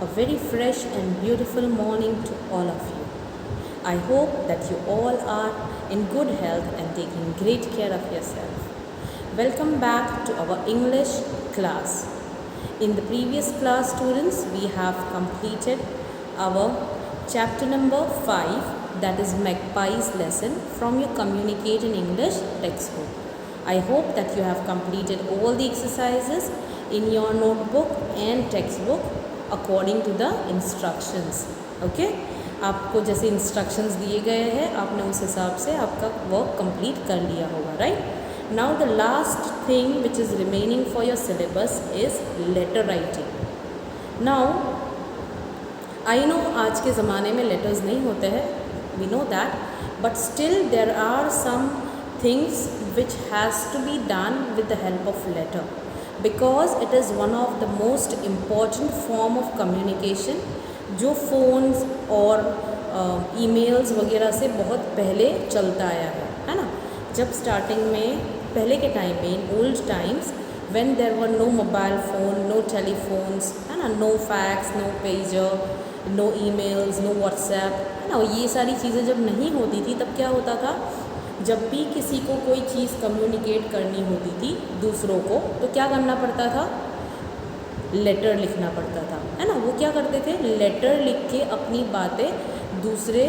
A very fresh and beautiful morning to all of you. I hope that you all are in good health and taking great care of yourself. Welcome back to our English class. In the previous class, students, we have completed our chapter number 5, that is Magpie's lesson from your Communicate in English textbook. I hope that you have completed all the exercises in your notebook and textbook according to the instructions. Okay? आपको जैसे instructions दिए गए हैं आपने उस हिसाब से आपका वर्क कंप्लीट कर लिया होगा, right? Now the last thing which is remaining for your syllabus is letter writing. Now I know आज के ज़माने में लेटर्स नहीं होते हैं, we know that, but still there are some things which has to be done with the help of letter because it is one of the most important form of communication जो phones और emails वगैरह से बहुत पहले चलता आया है ना. जब स्टार्टिंग में पहले के टाइम में in old times when there were no mobile phone, no telephones, है ना, no fax, no pager, no emails, no WhatsApp, है ना, ये सारी चीज़ें जब नहीं होती थी तब क्या होता था, जब भी किसी को कोई चीज़ कम्युनिकेट करनी होती थी दूसरों को तो क्या करना पड़ता था, लेटर लिखना पड़ता था, है ना. वो क्या करते थे, लेटर लिख के अपनी बातें दूसरे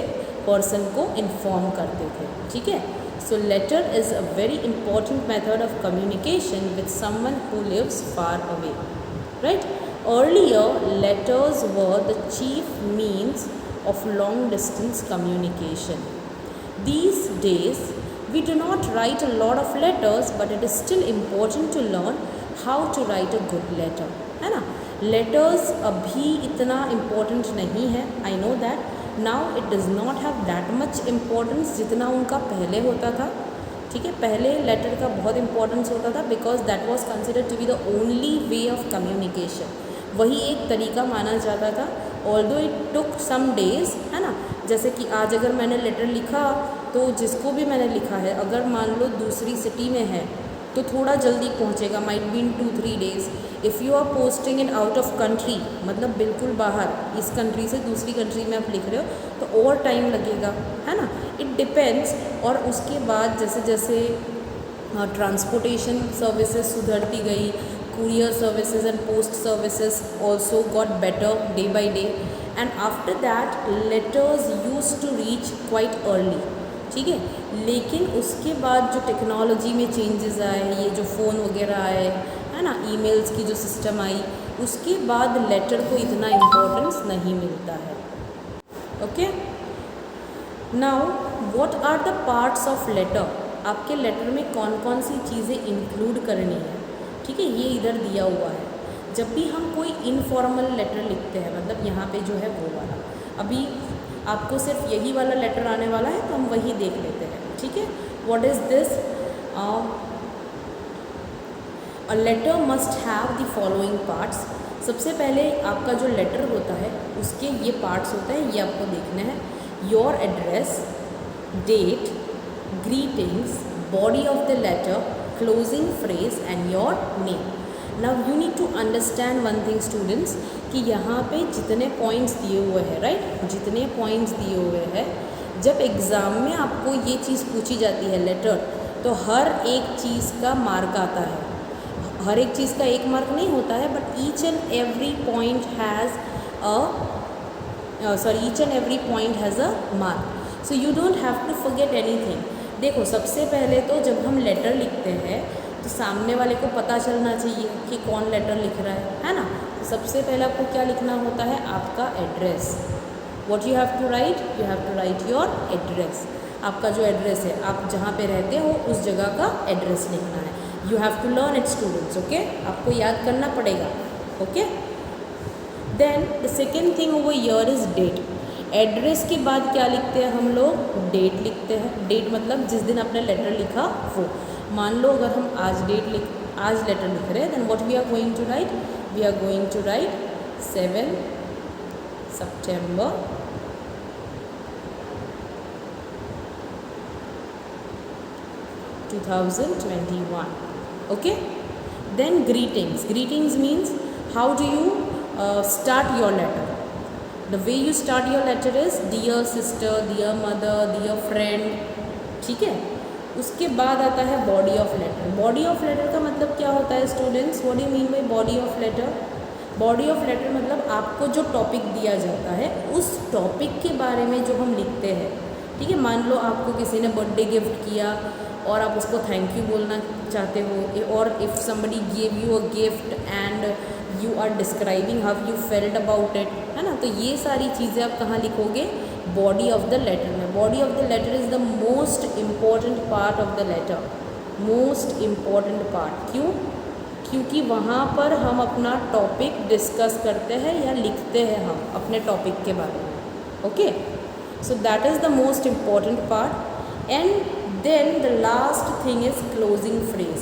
पर्सन को इन्फॉर्म करते थे. ठीक है. So letter is a very important method of communication with someone who lives far away, right. Earlier letters were the chief means of long distance communication. These days we do not write a lot of letters, but it is still important to learn how to write a good letter, है ना. Letters अभी इतना important नहीं है, I know that. Now it does not have that much importance जितना उनका पहले होता था. ठीक है. पहले लेटर का बहुत इम्पोर्टेंस होता था because that was considered to be the only way of communication. वही एक तरीका माना जाता था. Although it took some days, है ना. जैसे कि आज अगर मैंने लेटर लिखा तो जिसको भी मैंने लिखा है अगर मान लो दूसरी सिटी में है तो थोड़ा जल्दी पहुंचेगा, might be in 2-3 days. If you are posting in out of country, मतलब बिल्कुल बाहर, इस कंट्री से दूसरी कंट्री में आप लिख रहे हो तो और टाइम लगेगा, है ना. It depends. और उसके बाद जैसे जैसे ट्रांसपोर्टेशन सर्विसेज सुधरती गई, courier services and post services also got better day by day, and after that letters used to reach quite early. ठीक है. लेकिन उसके बाद जो टेक्नोलॉजी में चेंजेस आए, ये जो फ़ोन वगैरह आए, है ना, ईमेल्स की जो सिस्टम आई, उसके बाद लेटर को इतना इम्पोर्टेंस नहीं मिलता है. Okay. Now what are the parts of letter. आपके लेटर में कौन कौन सी चीज़ें इंक्लूड करनी है. ठीक है. ये इधर दिया हुआ है. जब भी हम कोई इनफॉर्मल लेटर लिखते हैं, मतलब यहाँ पे जो है वो वाला, अभी आपको सिर्फ यही वाला लेटर आने वाला है तो हम वही देख लेते हैं. ठीक है. What is this. A letter must have the following parts. सबसे पहले आपका जो लेटर होता है उसके ये पार्ट्स होते हैं, ये आपको देखने हैं. Your address, date, greetings, body of the letter, closing phrase and your name. Now you need to understand one thing students कि यहाँ पे जितने पॉइंट्स दिए हुए हैं, राइट, जितने पॉइंट्स दिए हुए हैं, जब एग्ज़ाम में आपको ये चीज़ पूछी जाती है लेटर, तो हर एक चीज़ का मार्क आता है. हर एक चीज़ का एक मार्क नहीं होता है, but each and every point has a mark. So you don't have to forget anything. देखो, सबसे पहले तो जब हम लेटर लिखते हैं तो सामने वाले को पता चलना चाहिए कि कौन लेटर लिख रहा है ना. तो सबसे पहले आपको क्या लिखना होता है, आपका address. What you have to write, you have to write your address. आपका जो एड्रेस है, आप जहाँ पे रहते हो उस जगह का एड्रेस लिखना है. You have to learn it students. Okay. आपको याद करना पड़ेगा. Okay. Then the second thing over here is date. Address के बाद क्या लिखते हैं हम लोग, डेट लिखते हैं. डेट मतलब जिस दिन आपने लेटर लिखा वो. मान लो अगर हम आज लेटर लिख रहे हैं, then what we are going to write, we are going to write 7 September 2021. Okay. Then greetings. Greetings means how do you start your letter. The way you start your letter is dear sister, dear mother, dear friend. ठीक है, उसके बाद आता है body of letter. Body of letter का मतलब क्या होता है students? What do you mean by body of letter? Body of letter मतलब आपको जो टॉपिक दिया जाता है उस टॉपिक के बारे में जो हम लिखते हैं. ठीक है, मान लो आपको किसी ने बर्थडे गिफ्ट किया और आप उसको थैंक यू बोलना चाहते हो, और if somebody give you a gift and you are describing how you felt about it, है ना, तो ये सारी चीज़ें आप कहाँ लिखोगे? बॉडी ऑफ द लेटर में. Body of the letter is the most important part of the letter. Most important part. क्यों? क्योंकि वहाँ पर हम अपना टॉपिक डिस्कस करते हैं या लिखते हैं हम अपने टॉपिक के बारे में. Okay, so that is the most important part. And then the last thing is closing phrase.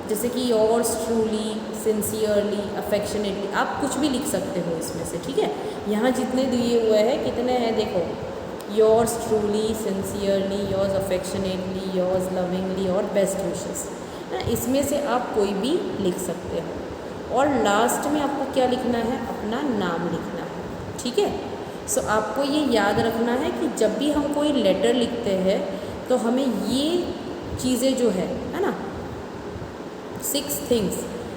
जैसे कि योर्स ट्रूली, सिंसियरली, अफेक्शनेटली, आप कुछ भी लिख सकते हो इसमें से. ठीक है, यहाँ जितने दिए हुए हैं कितने हैं देखो, yours truly, sincerely, yours affectionately, yours lovingly और बेस्ट विशेस. इसमें से आप कोई भी लिख सकते हो. और लास्ट में आपको क्या लिखना है? अपना नाम लिखना है. ठीक है, सो आपको ये याद रखना है कि जब भी हम कोई लेटर लिखते हैं तो हमें ये चीज़ें जो है ना, 6 things,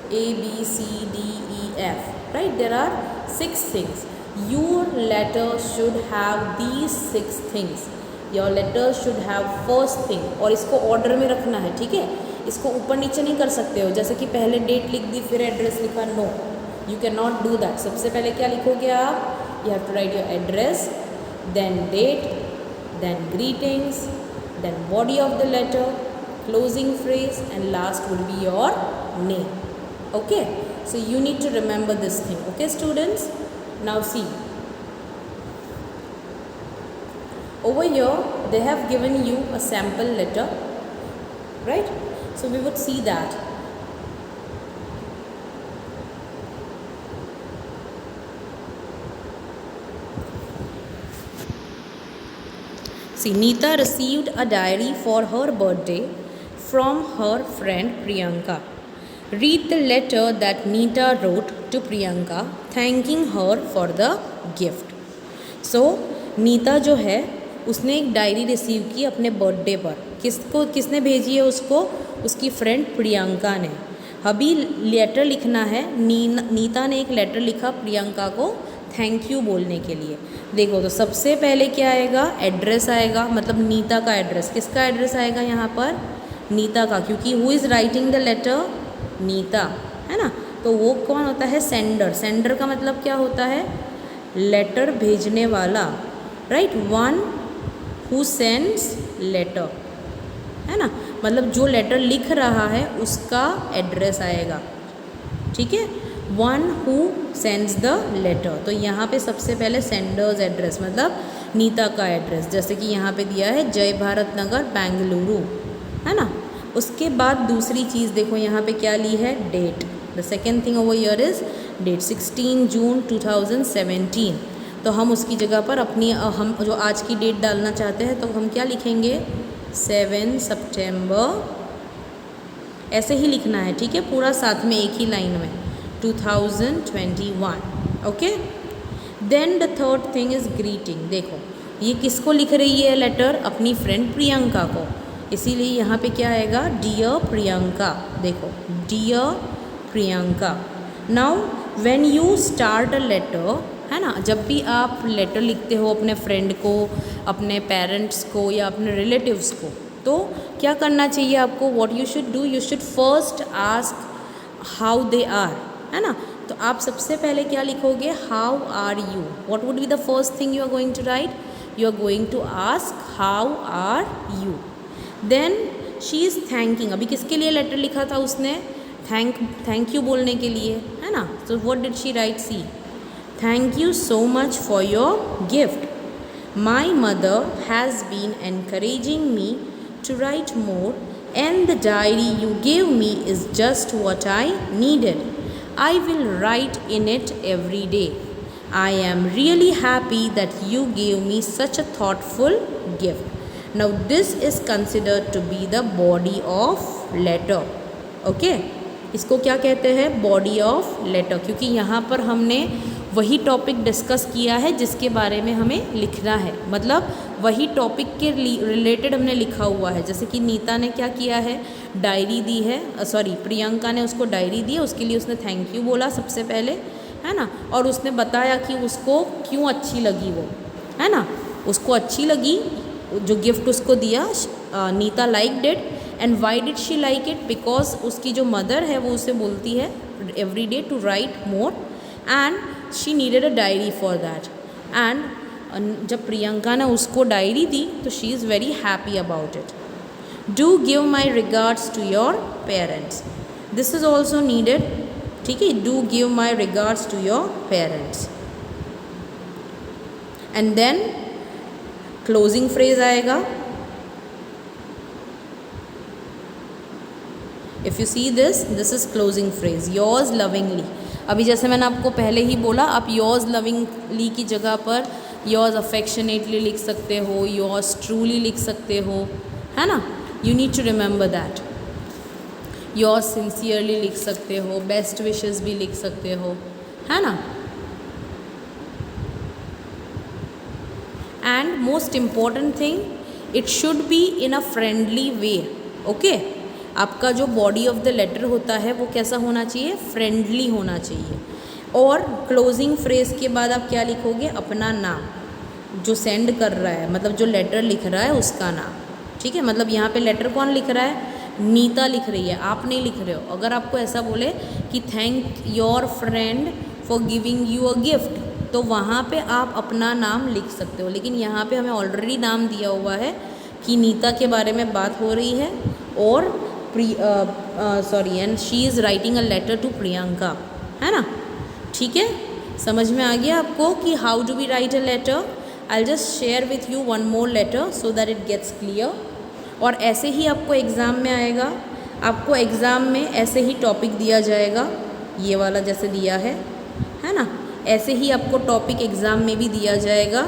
A, B, C, D, E, F, right? There are 6 things. Your letter should have these 6 things. Your letter should have first thing. और इसको ऑर्डर में रखना है. ठीक है, इसको ऊपर नीचे नहीं कर सकते हो, जैसे कि पहले डेट लिख दी फिर एड्रेस लिखा. No, you can not do that. सबसे पहले क्या लिखोगे आप? You have to write your address, then date, then greetings, then body of the letter, closing phrase, and last would be your name. Okay, so you need to remember this thing. Okay students, now see, over here they have given you a sample letter, right? So we would see that. See, Neeta received a diary for her birthday from her friend Priyanka. Read the letter that Neeta wrote to Priyanka thanking her for the gift. So, Nita जो है उसने एक diary receive की अपने birthday पर. किसने भेजी है उसको? उसकी फ्रेंड प्रियंका ने. अभी लेटर लिखना है. नीता ने एक लेटर लिखा प्रियंका को थैंक यू बोलने के लिए. देखो, तो सबसे पहले क्या आएगा? एड्रेस आएगा, मतलब नीता का एड्रेस. किसका एड्रेस आएगा यहाँ पर? नीता का, क्योंकि who is writing the letter? Nita, है ना. तो वो कौन होता है? सेंडर. सेंडर का मतलब क्या होता है? लेटर भेजने वाला, right. One who sends letter, है ना, मतलब जो लेटर लिख रहा है उसका एड्रेस आएगा. ठीक है, one who sends the letter. तो यहाँ पे सबसे पहले सेंडर्स एड्रेस मतलब नीता का एड्रेस, जैसे कि यहाँ पे दिया है जय भारत नगर बेंगलुरु, है ना. उसके बाद दूसरी चीज़ देखो यहाँ पे क्या ली है? Date. The second thing over here is date 16 June 2017. तो हम उसकी जगह पर अपनी हम जो आज की डेट डालना चाहते हैं तो हम क्या लिखेंगे? 7 सितंबर, ऐसे ही लिखना है. ठीक है, पूरा साथ में एक ही लाइन में 2021. Okay, then the third thing is greeting. देखो ये किसको लिख रही है लेटर? अपनी फ्रेंड प्रियंका को. इसीलिए यहाँ पे क्या आएगा? डियर प्रियंका. देखो, dear Priyanka. Now when you start a letter, है ना, जब भी आप लेटर लिखते हो अपने फ्रेंड को, अपने पेरेंट्स को या अपने रिलेटिव्स को, तो क्या करना चाहिए आपको? What you should do? You should first ask how they are, है ना. तो आप सबसे पहले क्या लिखोगे? How are you. What would be the first thing you are going to write? You are going to ask how are you. Then she is thanking. अभी किसके लिए लेटर लिखा था उसने? थैंक यू बोलने के लिए, है ना. So what did she write? See, thank you so much for your gift. My mother has been encouraging me to write more and the diary you give me is just what I needed. I will write in it every day. I am really happy that you gave me such a thoughtful gift. Now this is considered to be the body of letter. Okay, इसको क्या कहते हैं? Body of letter. क्योंकि यहाँ पर हमने वही topic discuss किया है जिसके बारे में हमें लिखना है, मतलब वही टॉपिक के रिलेटेड हमने लिखा हुआ है। जैसे कि नीता ने क्या किया है, डायरी दी है, प्रियंका ने उसको डायरी दी है, उसके लिए उसने थैंक यू बोला सबसे पहले, है ना, और उसने बताया कि उसको क्यों अच्छी लगी वो, है ना, उसको अच्छी लगी जो गिफ्ट उसको दिया, Nita liked it. And why did she like it, because उसकी जो मदर है वो उसे बोलती है every day to write more and she needed a diary for that. And जब प्रियंका ने उसको डायरी दी तो she is very happy about it. Do give my regards to your parents, this is also needed, ठीक है, do give my regards to your parents. And then closing phrase आएगा। If you see this is closing phrase, yours lovingly. अभी जैसे मैंने आपको पहले ही बोला, आप योर्स लविंगली की जगह पर योर्स अफेक्शनेटली लिख सकते हो, योर्स ट्रूली लिख सकते हो, है ना, you need to remember that. Yours sincerely लिख सकते हो, बेस्ट विशेस भी लिख सकते हो, है ना। And most important thing, it should be in a friendly way, okay. आपका जो बॉडी ऑफ द लेटर होता है वो कैसा होना चाहिए, फ्रेंडली होना चाहिए। और क्लोजिंग फ्रेज के बाद आप क्या लिखोगे, अपना नाम, जो सेंड कर रहा है, मतलब जो लेटर लिख रहा है उसका नाम, ठीक है। मतलब यहाँ पे लेटर कौन लिख रहा है, नीता लिख रही है, आप नहीं लिख रहे हो। अगर आपको ऐसा बोले कि thank your friend for giving you a gift, तो वहाँ पे आप अपना नाम लिख सकते हो, लेकिन यहाँ पे हमें ऑलरेडी नाम दिया हुआ है कि नीता के बारे में बात हो रही है, और and she is writing a letter to Priyanka, है ना, ठीक है। समझ में आ गया आपको कि how do we write a letter. I will just share with you one more letter so that it gets clear. और ऐसे ही आपको एग्ज़ाम में आएगा, आपको एग्ज़ाम में ऐसे ही टॉपिक दिया जाएगा, ये वाला जैसे दिया है ना, ऐसे ही आपको टॉपिक एग्ज़ाम में भी दिया जाएगा।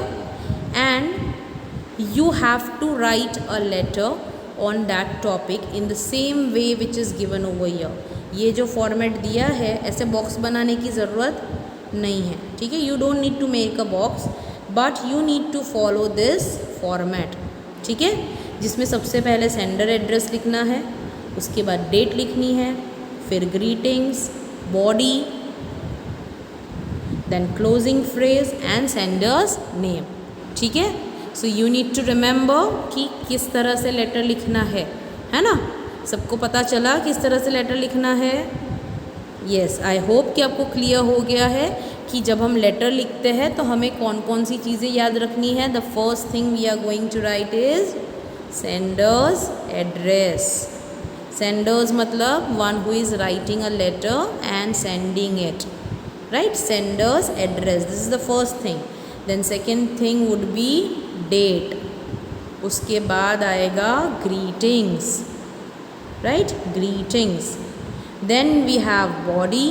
And you have to write a letter on that topic in the same way which is given over here. ये जो फॉर्मेट दिया है, ऐसे बॉक्स बनाने की ज़रूरत नहीं है, ठीक है। You don't need to make a box, but you need to follow this format, ठीक है, जिसमें सबसे पहले सेंडर एड्रेस लिखना है, उसके बाद डेट लिखनी है, फिर greetings, body, then closing phrase and sender's name, ठीक है। So you need to remember कि किस तरह से लेटर लिखना है ना। सबको पता चला किस तरह से लेटर लिखना है। येस, आई होप कि आपको क्लियर हो गया है कि जब हम लेटर लिखते हैं तो हमें कौन कौन सी चीज़ें याद रखनी है। The first thing we are going to write is sender's address. Sender's मतलब one who is writing a letter and sending it, right, sender's address, this is the first thing. Then second thing would be date, उसके बाद आएगा greetings, right, greetings. Then we have body,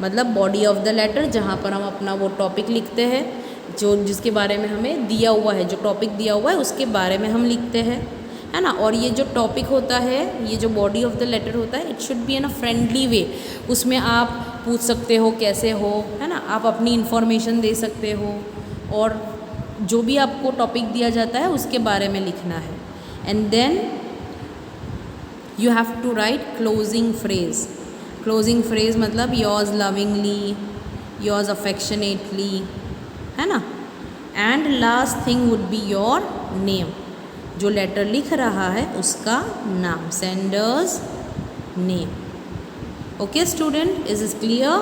मतलब body of the letter, जहाँ पर हम अपना वो topic लिखते हैं जो जिसके बारे में हमें दिया हुआ है, जो टॉपिक दिया हुआ है उसके बारे में हम लिखते हैं, है ना। और ये जो टॉपिक होता है, ये जो बॉडी ऑफ द लेटर होता है, it should be in a friendly way. उसमें आप पूछ सकते हो कैसे हो, है ना, आप अपनी इन्फॉर्मेशन दे सकते हो, और जो भी आपको टॉपिक दिया जाता है उसके बारे में लिखना है। And then you have to write closing phrase. Closing phrase मतलब योर्स लविंगली, योर्स अफेक्शनेटली, है ना। And last thing would be your name, जो लेटर लिख रहा है उसका नाम, sender's name. Okay student, is is clear?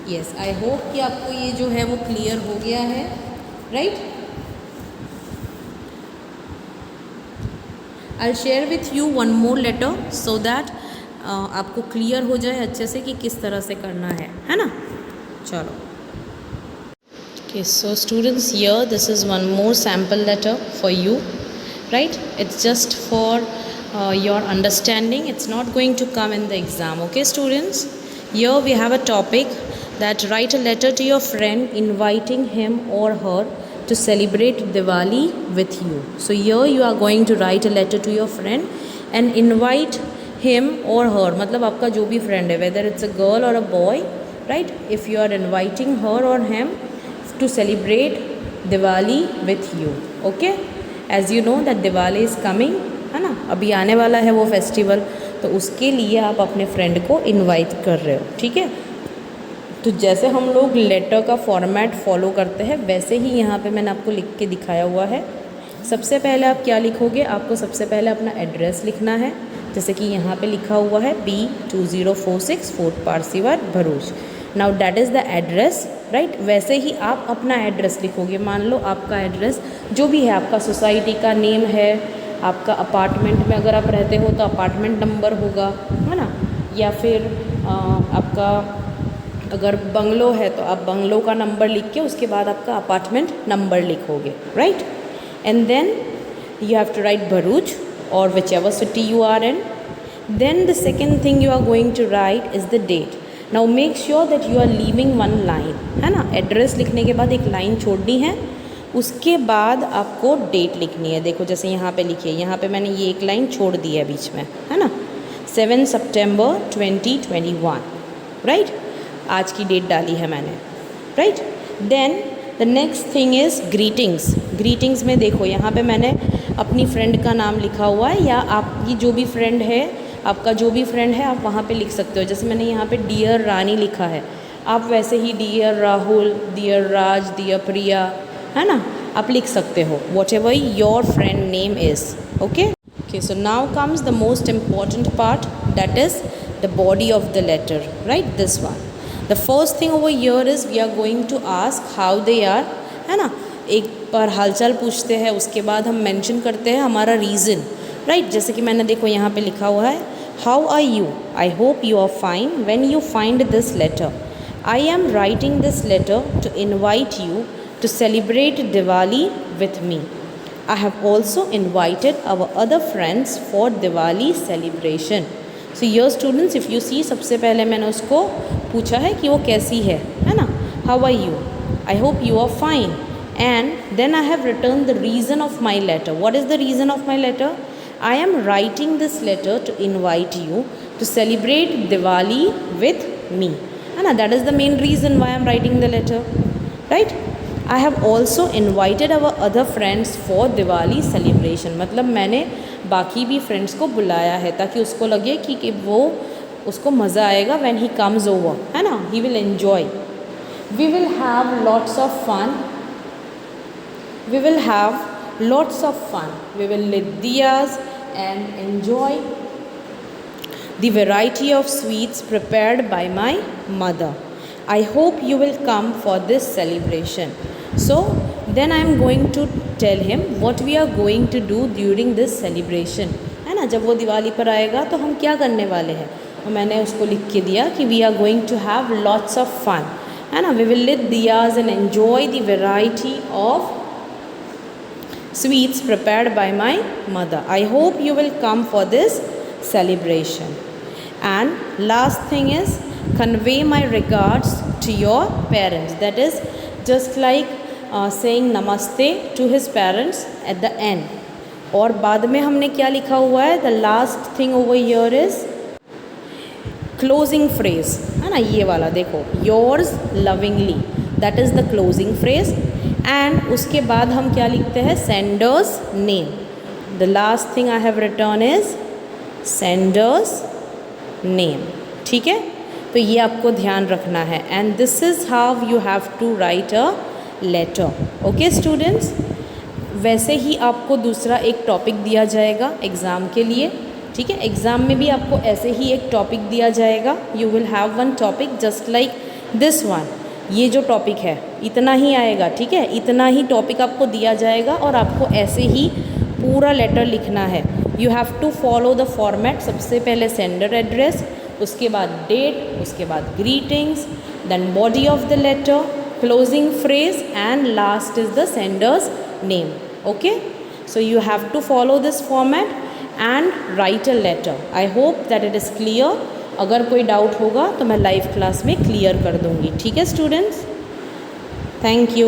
Yes, I hope कि आपको ये जो है वो क्लियर हो गया है, right. I share with you one more letter so that आपको क्लियर हो जाए अच्छे से कि किस तरह से करना है ना। चलो, okay, so students, here this is one more sample letter for you, right? It's just for your understanding. It's not going to come in the exam. Okay students, here we have a topic that write a letter to your friend inviting him or her to celebrate Diwali with you. So here you are going to write a letter to your friend and invite him or her, मतलब आपका जो भी friend है, whether it's a girl or a boy, right? If you are inviting her or him to celebrate Diwali with you, okay? As you know that Diwali is coming, है ना, अभी आने वाला है वो फेस्टिवल, तो उसके लिए आप अपने फ्रेंड को इनवाइट कर रहे हो, ठीक है? तो जैसे हम लोग लेटर का फॉर्मेट फॉलो करते हैं वैसे ही यहाँ पे मैंने आपको लिख के दिखाया हुआ है। सबसे पहले आप क्या लिखोगे, आपको सबसे पहले अपना एड्रेस लिखना है, जैसे कि यहाँ पे लिखा हुआ है B2046 fort Parsiwad Bharuch. Now that is the address, right? वैसे ही आप अपना एड्रेस लिखोगे। मान लो आपका एड्रेस जो भी है, आपका सोसाइटी का नेम है, आपका अपार्टमेंट में अगर आप रहते हो तो अपार्टमेंट नंबर होगा, है ना, या फिर आपका अगर बंगलो है तो आप बंगलो का नंबर लिख के उसके बाद आपका अपार्टमेंट नंबर लिखोगे, right? And then you have to write Bharuch or whichever city you are in. Then the second thing you are going to write is the date. Now make sure that you are leaving one line, है ना? Address लिखने के बाद एक line छोड़नी है, उसके बाद आपको डेट लिखनी है। देखो जैसे यहाँ पे लिखिए, यहाँ पे मैंने ये एक लाइन छोड़ दी है बीच में, है ना, 7 सितंबर 2021, राइट? आज की डेट डाली है मैंने, right? Then the next thing is greetings. Greetings में देखो यहाँ पे मैंने अपनी फ्रेंड का नाम लिखा हुआ है, या आपकी जो भी फ्रेंड है, आपका जो भी फ्रेंड है आप वहाँ पे लिख सकते हो। जैसे मैंने यहाँ पे डियर रानी लिखा है, आप वैसे ही dear Rahul, dear Raj, dear Priya, है ना, आप लिख सकते हो, whatever your friend name is, okay? Okay, so now comes the most important part, that is the body of the letter, right? This one. The first thing over here is we are going to ask how they are, है ना, एक बार हालचाल पूछते हैं, उसके बाद हम mention करते हैं हमारा रीज़न, राइट? जैसे कि मैंने देखो यहाँ पे लिखा हुआ है, how are you, I hope you are fine, when you find this letter, I am writing this letter to invite you to celebrate Diwali with me, I have also invited our other friends for Diwali celebration. So your students, if you see, सबसे पहले मैंने उसको पूछा है कि वो कैसी है ना, how are you, I hope you are fine, and then I have written the reason of my letter. What is the reason of my letter? I am writing this letter to invite you to celebrate Diwali with me. And that is the main reason why I am writing the letter, right? I have also invited our other friends for Diwali celebration. मतलब मैंने बाकी भी friends को बुलाया है ताकि उसको लगे कि वो उसको मज़ा आएगा when he comes over, है ना, he will enjoy. We will have lots of fun. We will have lots of fun. We will lit diyas and enjoy the variety of sweets prepared by my mother. I hope you will come for this celebration. So then I am going to tell him what we are going to do during this celebration. है ना, जब वो दिवाली पर आएगा तो हम क्या करने वाले हैं, और मैंने उसको लिख के दिया कि we are going to have lots of fun, है ना, we will lit diyas and enjoy the variety of sweets prepared by my mother. I hope you will come for this celebration. And last thing is convey my regards to your parents. That is just like saying namaste to his parents at the end. और बाद में हमने क्या लिखा हुआ है, the last thing over here is closing phrase, है ना, ये वाला देखो, yours lovingly, that is the closing phrase. And उसके बाद हम क्या लिखते हैं, sender's name. The last thing I have written is sender's name, ठीक है? तो ये आपको ध्यान रखना है, and this is how you have to write a letter, okay students? वैसे ही आपको दूसरा एक टॉपिक दिया जाएगा एग्ज़ाम के लिए, ठीक है? एग्ज़ाम में भी आपको ऐसे ही एक टॉपिक दिया जाएगा, you will have one topic just like this one. ये जो टॉपिक है इतना ही आएगा, ठीक है? इतना ही टॉपिक आपको दिया जाएगा और आपको ऐसे ही पूरा लेटर लिखना है। You have to follow the format, सबसे पहले सेंडर एड्रेस, उसके बाद डेट, उसके बाद greetings, then body of the letter, closing phrase and last is the sender's name, okay? So you have to follow this format and write a letter. I hope that it is clear. अगर कोई doubt होगा तो मैं live class में clear कर दूँगी, ठीक है स्टूडेंट्स? Thank you.